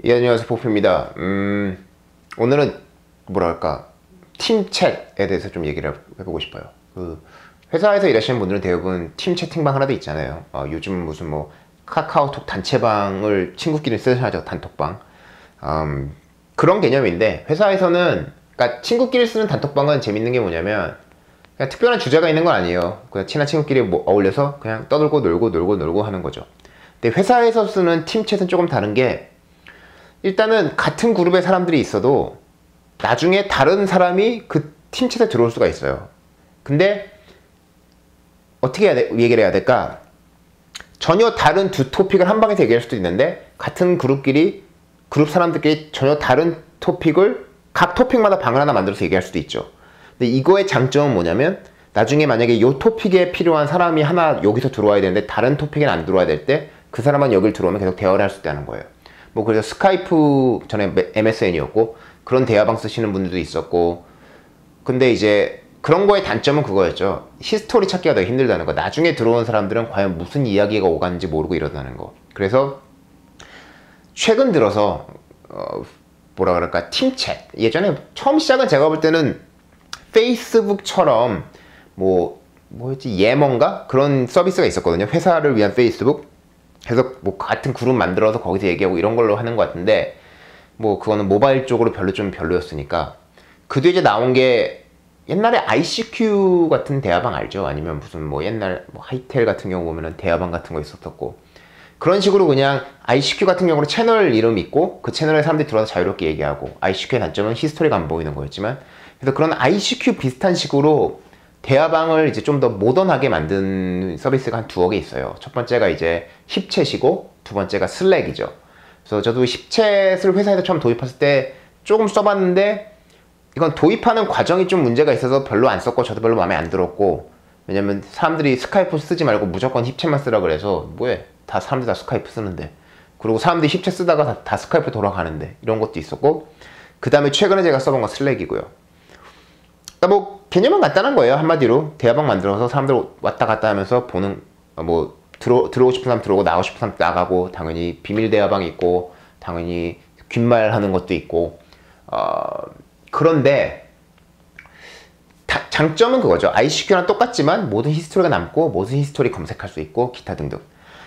예, 안녕하세요. 포프입니다. 오늘은 뭐랄까 팀 챗에 대해서 좀 얘기를 해보고 싶어요. 회사에서 일하시는 분들은 대부분 팀 채팅방 하나도 있잖아요. 요즘 무슨 뭐 카카오톡 단체방을 친구끼리 쓰셔야죠. 단톡방. 그런 개념인데 회사에서는, 그러니까 친구끼리 쓰는 단톡방은 재밌는 게 뭐냐면 그냥 특별한 주제가 있는 건 아니에요. 그냥 친한 친구끼리 뭐 어울려서 그냥 떠들고 놀고 하는 거죠. 근데 회사에서 쓰는 팀 챗은 조금 다른 게, 일단은 같은 그룹의 사람들이 있어도 나중에 다른 사람이 그 팀 챗에 들어올 수가 있어요. 근데 어떻게 얘기를 해야 될까? 전혀 다른 두 토픽을 한 방에서 얘기할 수도 있는데, 같은 그룹 사람들끼리 전혀 다른 토픽을 각 토픽마다 방을 하나 만들어서 얘기할 수도 있죠. 근데 이거의 장점은 뭐냐면, 나중에 만약에 이 토픽에 필요한 사람이 하나 여기서 들어와야 되는데 다른 토픽에는 안 들어와야 될 때 그 사람만 여길 들어오면 계속 대화를 할 수 있다는 거예요. 뭐 그래서 스카이프 전에 MSN이었고 그런 대화방 쓰시는 분들도 있었고, 근데 이제 그런 거의 단점은 그거였죠. 히스토리 찾기가 되게 힘들다는 거. 나중에 들어온 사람들은 과연 무슨 이야기가 오갔는지 모르고 이러다는 거. 그래서 최근 들어서 뭐라 그럴까, 팀챗, 예전에 처음 시작은 제가 볼 때는 페이스북처럼 뭐였지, 예먼가 그런 서비스가 있었거든요. 회사를 위한 페이스북. 그래서 뭐 같은 그룹 만들어서 거기서 얘기하고 이런 걸로 하는 것 같은데, 뭐 그거는 모바일 쪽으로 좀 별로였으니까. 그 뒤에 이제 나온 게, 옛날에 ICQ 같은 대화방 알죠? 아니면 무슨 뭐 옛날 뭐 하이텔 같은 경우 보면은 대화방 같은 거 있었었고, 그런 식으로 그냥 ICQ 같은 경우는 채널 이름 있고 그 채널에 사람들이 들어와서 자유롭게 얘기하고, ICQ의 단점은 히스토리가 안 보이는 거였지만, 그래서 그런 ICQ 비슷한 식으로 대화방을 이제 좀 더 모던하게 만든 서비스가 한 두어 개 있어요. 첫 번째가 이제 힙챗이고 두 번째가 슬랙이죠. 그래서 저도 힙챗을 회사에서 처음 도입했을 때 조금 써봤는데, 이건 도입하는 과정이 좀 문제가 있어서 별로 안 썼고 저도 별로 마음에 안 들었고, 왜냐면 사람들이 스카이프 쓰지 말고 무조건 힙챗만 쓰라 그래서, 뭐해, 다 사람들 다 스카이프 쓰는데, 그리고 사람들이 힙챗 쓰다가 다 스카이프 돌아가는데, 이런 것도 있었고, 그 다음에 최근에 제가 써본 건 슬랙이고요. 그러니까 뭐 개념은 간단한 거예요. 한마디로 대화방 만들어서 사람들 왔다 갔다 하면서 보는, 뭐 들어오고 싶은 사람 들어오고 나가고 싶은 사람 나가고, 당연히 비밀 대화방이 있고 당연히 귓말하는 것도 있고, 그런데 장점은 그거죠. ICQ랑 똑같지만 모든 히스토리가 남고 모든 히스토리 검색할 수 있고 기타 등등.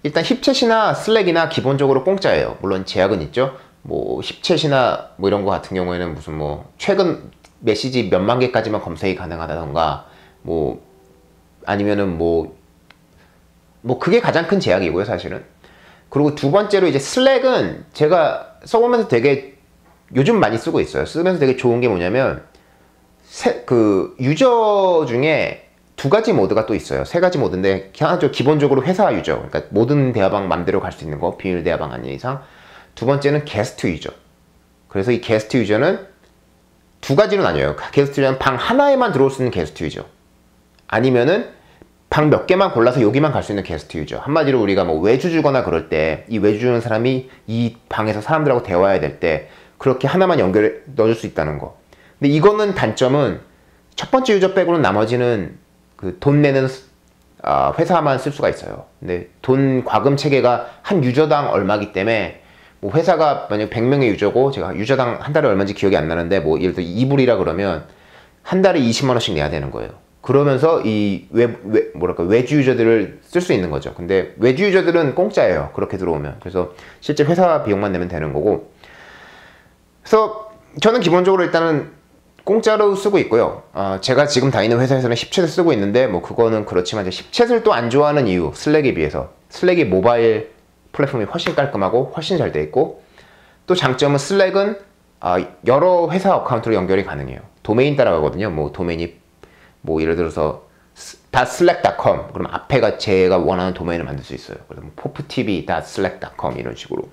일단 힙챗이나 슬랙이나 기본적으로 공짜예요. 물론 제약은 있죠. 뭐 힙챗이나 뭐 이런 거 같은 경우에는 무슨 뭐 최근 메시지 몇만 개까지만 검색이 가능하다던가, 뭐 아니면은 뭐 그게 가장 큰 제약이고요, 사실은. 그리고 두 번째로 이제 슬랙은 제가 써보면서 되게 요즘 많이 쓰고 있어요. 쓰면서 되게 좋은 게 뭐냐면, 그 유저 중에 두 가지 모드가 또 있어요. 세 가지 모드인데, 하나죠, 기본적으로 회사 유저, 그러니까 모든 대화방 맘대로 갈 수 있는 거, 비밀 대화방 아닌 이상. 두 번째는 게스트 유저. 그래서 이 게스트 유저는 두 가지로 나뉘어요. 게스트 유저는 방 하나에만 들어올 수 있는 게스트 유저, 아니면은 방 몇 개만 골라서 여기만 갈 수 있는 게스트 유저. 한마디로 우리가 뭐 외주 주거나 그럴 때, 이 외주 주는 사람이 이 방에서 사람들하고 대화해야 될 때 그렇게 하나만 연결해 넣어줄 수 있다는 거. 근데 이거는 단점은, 첫 번째 유저 빼고는 나머지는 그 돈 내는 회사만 쓸 수가 있어요. 근데 돈 과금 체계가 한 유저당 얼마기 때문에, 뭐 회사가 만약 100명의 유저고 제가 유저당 한 달에 얼마인지 기억이 안 나는데, 뭐 예를 들어 2불이라 그러면 한 달에 20만 원씩 내야 되는 거예요. 그러면서 이 외주 유저들을 쓸 수 있는 거죠. 근데 외주 유저들은 공짜예요, 그렇게 들어오면. 그래서 실제 회사 비용만 내면 되는 거고. 그래서 저는 기본적으로 일단은 공짜로 쓰고 있고요. 제가 지금 다니는 회사에서는 힙챗을 쓰고 있는데, 뭐 그거는 그렇지만 이제 힙챗을 또 안 좋아하는 이유, 슬랙에 비해서 슬랙이 모바일 플랫폼이 훨씬 깔끔하고 훨씬 잘 돼 있고, 또 장점은 슬랙은 여러 회사 어카운트로 연결이 가능해요. 도메인 따라가거든요. 뭐 도메인이 뭐 예를 들어서 .slack.com, 그럼 앞에가 제가 원하는 도메인을 만들 수 있어요. 그래서 뭐 poptv.slack.com 이런 식으로.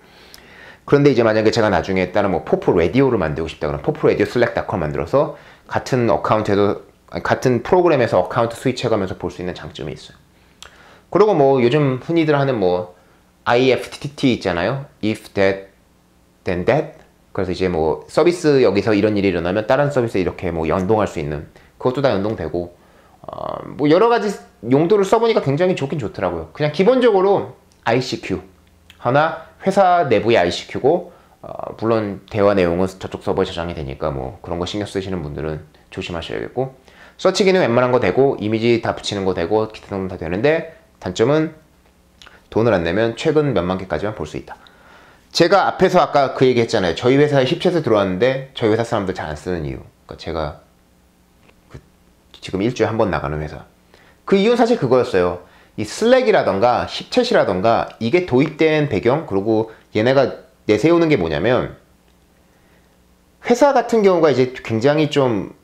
그런데 이제 만약에 제가 나중에 다른 뭐 포프 라디오를 만들고 싶다 그러면 포프 라디오 slack.com 만들어서 같은 어카운트에도, 같은 프로그램에서 어카운트 스위치해가면서 볼 수 있는 장점이 있어요. 그리고 뭐 요즘 흔히들 하는 뭐 IFTTT 있잖아요. If that, then that. 그래서 이제 뭐 서비스 여기서 이런 일이 일어나면 다른 서비스에 이렇게 뭐 연동할 수 있는, 그것도 다 연동되고, 뭐 여러 가지 용도를 써보니까 굉장히 좋긴 좋더라고요. 그냥 기본적으로 ICQ 하나, 회사 내부의 ICQ고, 물론 대화 내용은 저쪽 서버에 저장이 되니까 뭐 그런 거 신경 쓰시는 분들은 조심하셔야겠고, 서치 기능 웬만한 거 되고 이미지 다 붙이는 거 되고 기타 등등 다 되는데, 단점은 돈을 안 내면 최근 몇만 개까지만 볼 수 있다. 제가 앞에서 아까 그 얘기 했잖아요. 저희 회사에 10챗에 들어왔는데 저희 회사 사람들 잘 안 쓰는 이유. 그러니까 제가 지금 일주일에 한 번 나가는 회사. 그 이유는 사실 그거였어요. 이 슬랙이라던가 10챗이라던가 이게 도입된 배경, 그리고 얘네가 내세우는 게 뭐냐면, 회사 같은 경우가 이제 굉장히 좀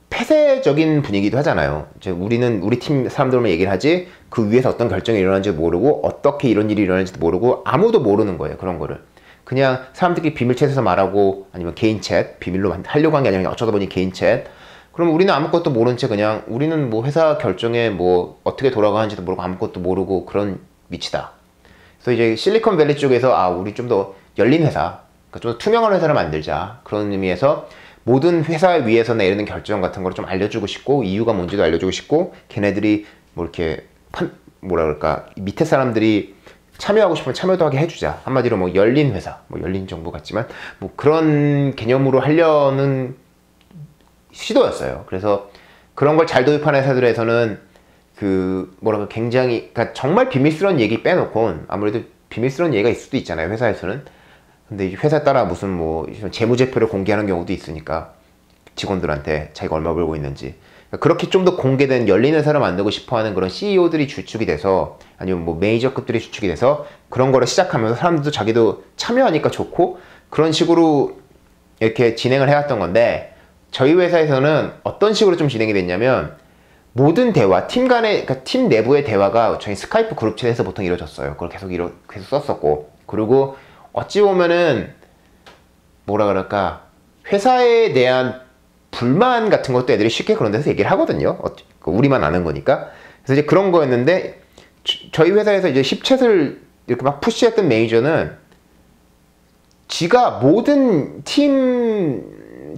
폐쇄적인 분위기도 하잖아요. 이제 우리는 우리 팀 사람들만 얘기를 하지 그 위에서 어떤 결정이 일어나는지 모르고 어떻게 이런 일이 일어나는지도 모르고 아무도 모르는 거예요. 그런 거를 그냥 사람들끼리 비밀 챗에서 말하고, 아니면 개인 챗 비밀로 하려고 한 게 아니라 어쩌다 보니 개인 챗. 그럼 우리는 아무것도 모른 채 그냥 우리는 뭐 회사 결정에 뭐 어떻게 돌아가는지도 모르고 아무것도 모르고 그런 위치다. 그래서 이제 실리콘밸리 쪽에서 우리 좀 더 열린 회사, 그러니까 좀 더 투명한 회사를 만들자, 그런 의미에서 모든 회사 위에서 내리는 결정 같은 걸 좀 알려주고 싶고, 이유가 뭔지도 알려주고 싶고, 걔네들이 뭐 이렇게 뭐라 그럴까, 밑에 사람들이 참여하고 싶으면 참여도 하게 해주자. 한마디로 뭐 열린 회사, 뭐 열린 정부 같지만 뭐 그런 개념으로 하려는 시도였어요. 그래서 그런 걸 잘 도입한 회사들에서는 그 뭐랄까 굉장히, 그러니까 정말 비밀스러운 얘기 빼놓고, 아무래도 비밀스러운 얘기가 있을 수도 있잖아요, 회사에서는. 근데 회사 따라 무슨 뭐 재무제표를 공개하는 경우도 있으니까, 직원들한테 자기가 얼마 벌고 있는지. 그렇게 좀 더 공개된 열린 회사를 만들고 싶어하는 그런 CEO들이 주축이 돼서, 아니면 뭐 매니저급들이 주축이 돼서 그런 거를 시작하면서 사람들도 자기도 참여하니까 좋고, 그런 식으로 이렇게 진행을 해왔던 건데, 저희 회사에서는 어떤 식으로 좀 진행이 됐냐면, 모든 대화, 팀 간의, 그러니까 팀 내부의 대화가 저희 스카이프 그룹 챗에서 보통 이루어졌어요. 그걸 계속 썼었고, 그리고 어찌 보면은 뭐라 그럴까, 회사에 대한 불만 같은 것도 애들이 쉽게 그런 데서 얘기를 하거든요. 우리만 아는 거니까. 그래서 이제 그런 거였는데, 저희 회사에서 이제 10챗을 이렇게 막 푸시했던 매니저는 지가 모든 팀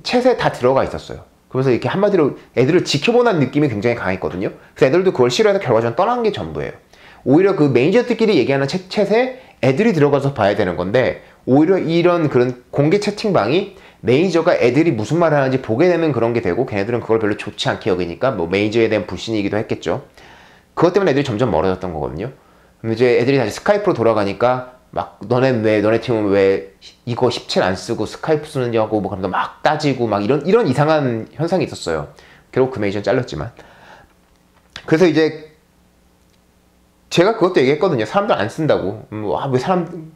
챗에 다 들어가 있었어요. 그래서 이렇게 한마디로 애들을 지켜보는 느낌이 굉장히 강했거든요. 그래서 애들도 그걸 싫어해서 결과적으로 떠난 게 전부예요. 오히려 그 매니저들끼리 얘기하는 챗에 애들이 들어가서 봐야 되는 건데, 오히려 이런 그런 공개 채팅방이 매니저가 애들이 무슨 말을 하는지 보게 되는 그런 게 되고, 걔네들은 그걸 별로 좋지 않게 여기니까 뭐 매니저에 대한 불신이기도 했겠죠. 그것 때문에 애들이 점점 멀어졌던 거거든요. 그럼 이제 애들이 다시 스카이프로 돌아가니까 막 너네 팀은 왜 이거 10챗 안 쓰고 스카이프 쓰느냐고 뭐 그러면서 막 따지고 막 이런 이상한 현상이 있었어요. 결국 그 매니저는 잘렸지만. 그래서 이제 제가 그것도 얘기했거든요. 사람들 안 쓴다고.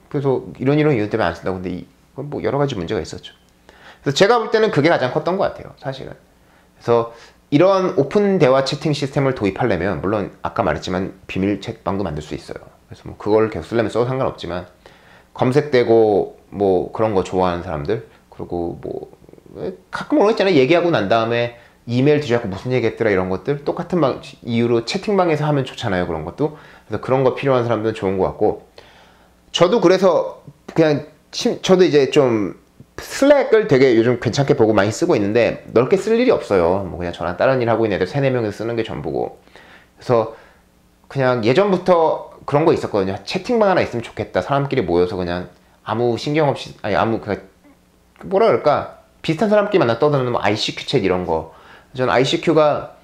그래서 이런 이유 때문에 안 쓴다고. 근데 이건 뭐 여러 가지 문제가 있었죠. 그래서 제가 볼 때는 그게 가장 컸던 것 같아요, 사실은. 그래서 이런 오픈 대화 채팅 시스템을 도입하려면, 물론 아까 말했지만 비밀 채팅방도 만들 수 있어요. 그래서 뭐 그걸 계속 쓰려면 써도 상관없지만, 검색되고 뭐 그런 거 좋아하는 사람들, 그리고 뭐 가끔 그런 거 있잖아요. 얘기하고 난 다음에 이메일 뒤져갖고 무슨 얘기했더라 이런 것들 똑같은 이유로 채팅방에서 하면 좋잖아요, 그런 것도. 그래서 그런 거 필요한 사람들은 좋은 것 같고, 저도 그래서 그냥 저도 이제 좀 슬랙을 되게 요즘 괜찮게 보고 많이 쓰고 있는데, 넓게 쓸 일이 없어요. 뭐 그냥 저랑 다른 일 하고 있는 애들 3-4명이서 쓰는 게 전부고. 그래서 그냥 예전부터 그런 거 있었거든요. 채팅방 하나 있으면 좋겠다. 사람끼리 모여서 그냥 아무 신경 없이, 뭐라 그럴까, 비슷한 사람끼리 만나 떠드는 뭐 ICQ 챗 이런 거. 저는 ICQ가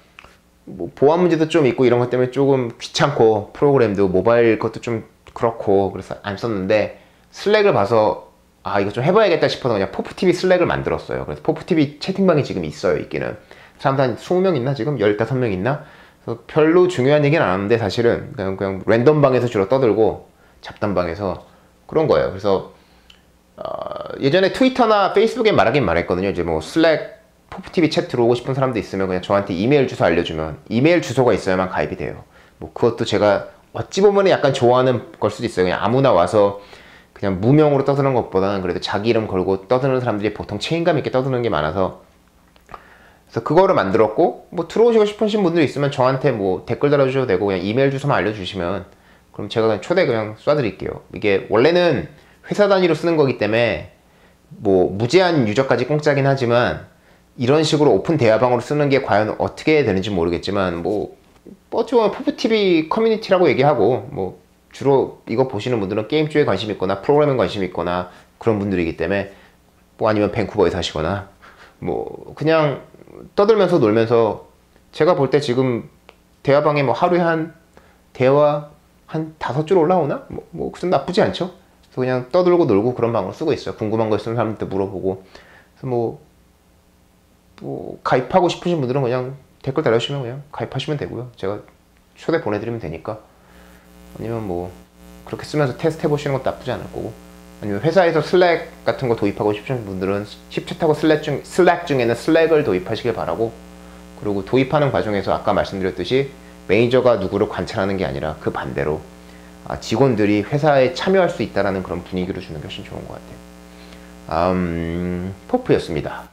뭐 보안 문제도 좀 있고 이런 것 때문에 조금 귀찮고, 프로그램도 모바일 것도 좀 그렇고, 그래서 안 썼는데, 슬랙을 봐서 이거 좀 해봐야겠다 싶어서 그냥 포프TV 슬랙을 만들었어요. 그래서 포프TV 채팅방이 지금 있어요, 있기는. 사람들 한 20명 있나? 지금 15명 있나? 그래서 별로 중요한 얘기는 안 하는데, 사실은 그냥 랜덤방에서 주로 떠들고, 잡담방에서 그런 거예요. 그래서 예전에 트위터나 페이스북에 말하긴 말했거든요. 이제 뭐 슬랙, 포프TV 챗 들어오고 싶은 사람도 있으면 그냥 저한테 이메일 주소 알려주면, 이메일 주소가 있어야만 가입이 돼요. 뭐 그것도 제가 어찌 보면 약간 좋아하는 걸 수도 있어요. 그냥 아무나 와서 그냥 무명으로 떠드는 것보다는 그래도 자기 이름 걸고 떠드는 사람들이 보통 책임감 있게 떠드는 게 많아서, 그래서 그거를 만들었고, 뭐 들어오시고 싶으신 분들 있으면 저한테 뭐 댓글 달아주셔도 되고, 그냥 이메일 주소만 알려주시면 그럼 제가 그냥 초대 그냥 쏴드릴게요. 이게 원래는 회사 단위로 쓰는 거기 때문에 뭐 무제한 유저까지 공짜긴 하지만, 이런 식으로 오픈 대화방으로 쓰는 게 과연 어떻게 되는지 모르겠지만, 뭐 어찌 보면 포프TV 커뮤니티라고 얘기하고, 뭐 주로 이거 보시는 분들은 게임 쪽에 관심 있거나 프로그래밍 관심 있거나 그런 분들이기 때문에 뭐 아니면 밴쿠버에 사시거나 뭐 그냥 떠들면서 놀면서 제가 볼 때 지금 대화방에 뭐 하루에 한 대화 한 5줄 올라오나? 뭐 그좀 나쁘지 않죠? 그래서 그냥 떠들고 놀고 그런 방을 쓰고 있어요. 궁금한 거 있으면 사람들한테 물어보고. 그래서 뭐 가입하고 싶으신 분들은 그냥 댓글 달아주시면 그냥 가입하시면 되고요. 제가 초대 보내드리면 되니까. 아니면 뭐 그렇게 쓰면서 테스트 해보시는 것도 나쁘지 않을 거고. 아니면 회사에서 슬랙 같은 거 도입하고 싶으신 분들은 10챗하고 슬랙 중에는 슬랙을 도입하시길 바라고, 그리고 도입하는 과정에서 아까 말씀드렸듯이 매니저가 누구를 관찰하는 게 아니라 그 반대로 직원들이 회사에 참여할 수 있다는 그런 분위기를 주는 게 훨씬 좋은 것 같아요. 포프였습니다.